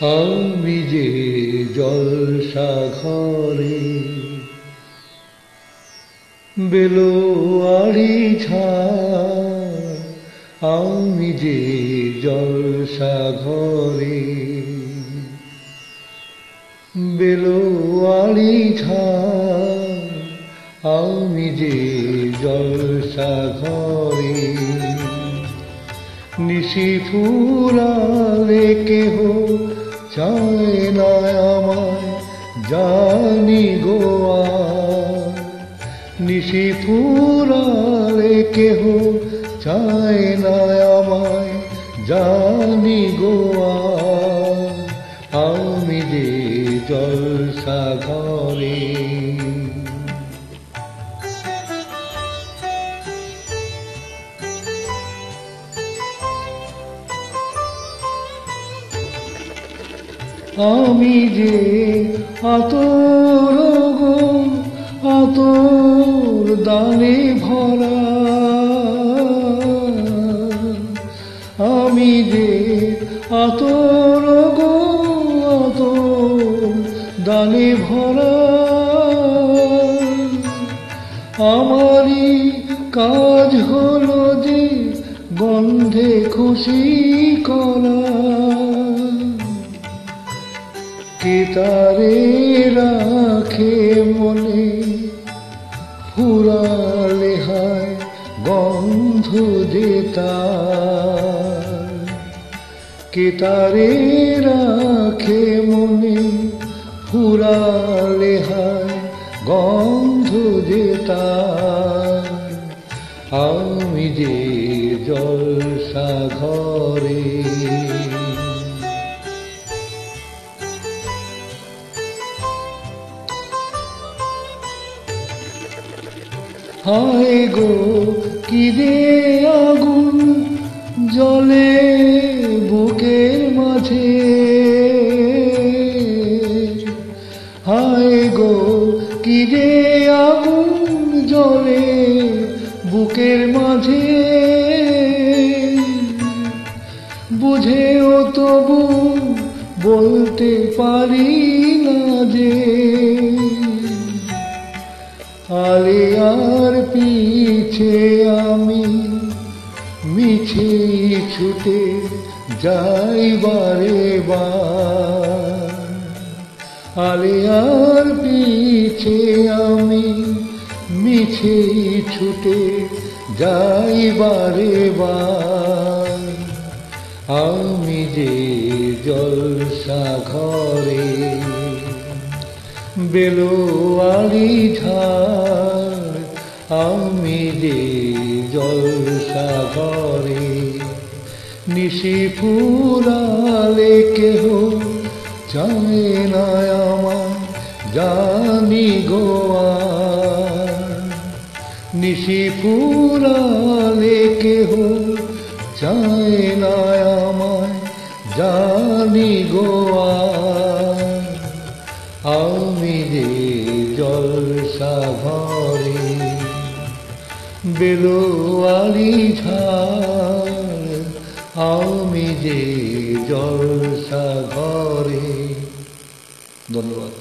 আমি যে জলসা ঘরে বেলোয়ারি ঝাড়, আমি যে জলসা ঘরে বেলোয়ারি ঝাড়, আমি যে জলসা ঘরে নিশি ফুরালে কেহ চায় না আমায়, জানি গোয়া নিশি ফুরালে কেহ চায় না আমায়, জানি গোয়া আমি যে জলসা ঘরে। আমি যে আতর গো আতর দানে ভরা, আমি যে আতর গো আতর দানে ভরা, আমারই কাজ হলো যে গন্ধে খুশি করা। কে তারে রাখে মনে ফুরালে হায় গন্ধ যে তার, কে তারে রাখে মনে ফুরালে হায় গন্ধ যে তার, আমি যে জলসা ঘরে। হায় গো কি রে আগুন জ্বলে বুকের মাঝে, হায় গো কি রে আগুন জ্বলে বুকের মাঝে, বুঝেও তবু বলতে পারি না যে আলিয়ার পিছে আমি মিছে ছুটে যাই বারে বার, আলিয়ার পিছে আমি মিছে ছুটে যাই বারে বার, আমি যে জলসা ঘরে বেলোয়ারি ঝাড়, আমি যে জলসা ঘরে নিশি ফুরালে কেহ চায় না আমায়, জানি গোয়া নিশি ফুরালে কেহ চায় না আমায়, জানি গোয়া আমি যে জলসা ঘরে বেলোয়ারি ঝাড়, আমি যে জলসা ঘরে। ধন্যবাদ।